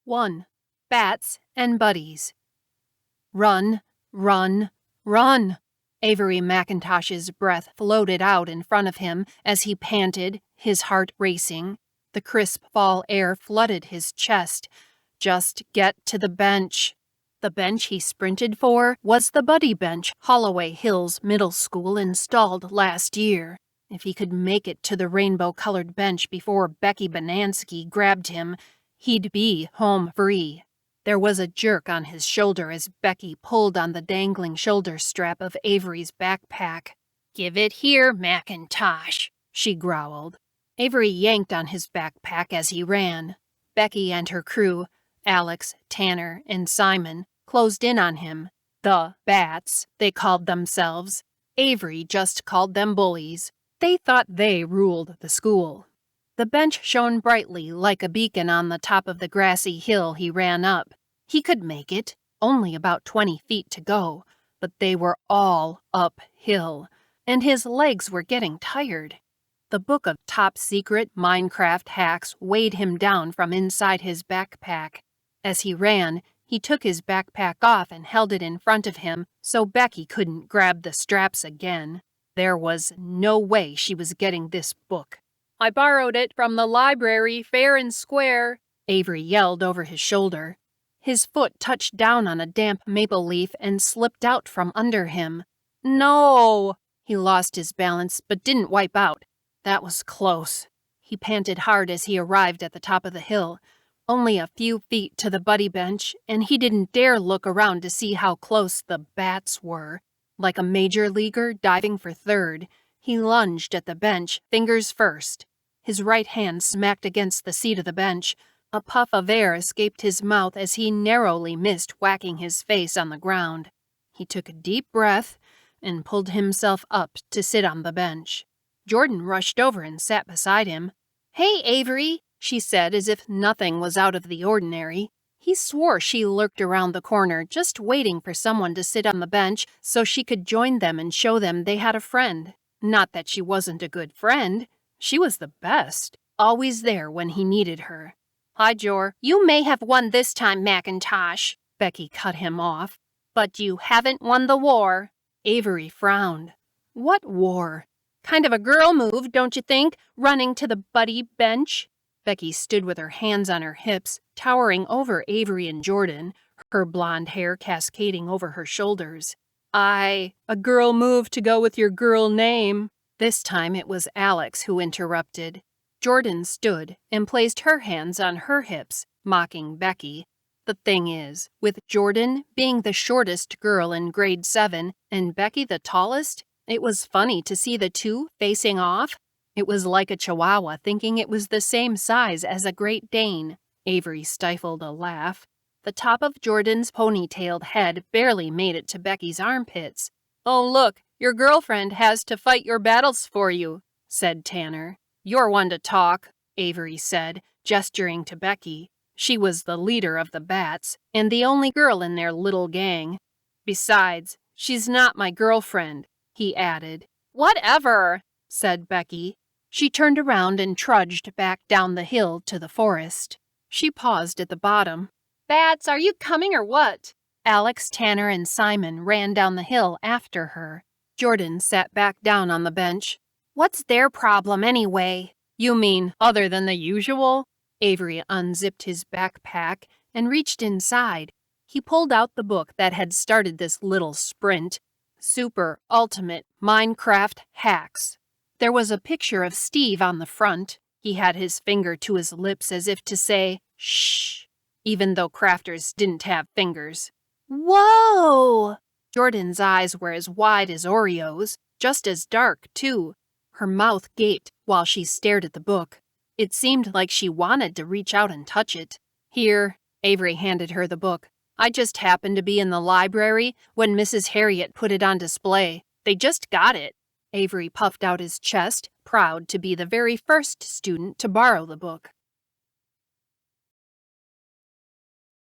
1. Bats and Buddies. Run, run, run! Avery Mcintosh's breath floated out in front of him as he panted, his heart racing. The crisp fall air flooded his chest. Just get to the bench. The bench he sprinted for was the buddy bench Halloway Hills Middle School installed last year. If he could make it to the rainbow-colored bench before Becky Bonansky grabbed him, he'd be home free. There was a jerk on his shoulder as Becky pulled on the dangling shoulder strap of Avery's backpack. "Give it here, Mcintosh," she growled. Avery yanked on his backpack as he ran. Becky and her crew, Alex, Tanner, and Simon, closed in on him. The Bats, they called themselves. Avery just called them bullies. They thought they ruled the school. The bench shone brightly like a beacon on the top of the grassy hill he ran up. He could make it, only about 20 feet to go, but they were all uphill, and his legs were getting tired. The book of top-secret Minecraft hacks weighed him down from inside his backpack. As he ran, he took his backpack off and held it in front of him so Becky couldn't grab the straps again. There was no way she was getting this book. "I borrowed it from the library fair and square," Avery yelled over his shoulder. His foot touched down on a damp maple leaf and slipped out from under him. "No!" He lost his balance but didn't wipe out. That was close. He panted hard as he arrived at the top of the hill. Only a few feet to the buddy bench, and he didn't dare look around to see how close the Bats were. Like a major leaguer diving for third, he lunged at the bench, fingers first. His right hand smacked against the seat of the bench. A puff of air escaped his mouth as he narrowly missed whacking his face on the ground. He took a deep breath and pulled himself up to sit on the bench. Jordan rushed over and sat beside him. "Hey, Avery," she said as if nothing was out of the ordinary. He swore she lurked around the corner, just waiting for someone to sit on the bench so she could join them and show them they had a friend. Not that she wasn't a good friend. She was the best, always there when he needed her. "Hi, Jor. You may have won this time, Mcintosh," Becky cut him off. "But you haven't won the war." Avery frowned. What war? Kind of a girl move, don't you think, running to the buddy bench? Becky stood with her hands on her hips, towering over Avery and Jordan, her blonde hair cascading over her shoulders. A girl move to go with your girl name." This time it was Alex who interrupted. Jordan stood and placed her hands on her hips, mocking Becky. The thing is, with Jordan being the shortest girl in grade 7 and Becky the tallest, it was funny to see the two facing off. It was like a chihuahua thinking it was the same size as a Great Dane. Avery stifled a laugh. The top of Jordan's ponytailed head barely made it to Becky's armpits. "Oh, look, your girlfriend has to fight your battles for you," said Tanner. "You're one to talk," Avery said, gesturing to Becky. She was the leader of the Bats, and the only girl in their little gang. "Besides, she's not my girlfriend," he added. "Whatever," said Becky. She turned around and trudged back down the hill to the forest. She paused at the bottom. "Bats, are you coming or what?" Alex, Tanner, and Simon ran down the hill after her. Jordan sat back down on the bench. "What's their problem anyway?" "You mean other than the usual?" Avery unzipped his backpack and reached inside. He pulled out the book that had started this little sprint. Super Ultimate Minecraft Hacks. There was a picture of Steve on the front. He had his finger to his lips as if to say, "Shh," even though crafters didn't have fingers. "Whoa!" Jordan's eyes were as wide as Oreos, just as dark, too. Her mouth gaped while she stared at the book. It seemed like she wanted to reach out and touch it. "Here," Avery handed her the book. "I just happened to be in the library when Mrs. Harriet put it on display. They just got it." Avery puffed out his chest, proud to be the very first student to borrow the book.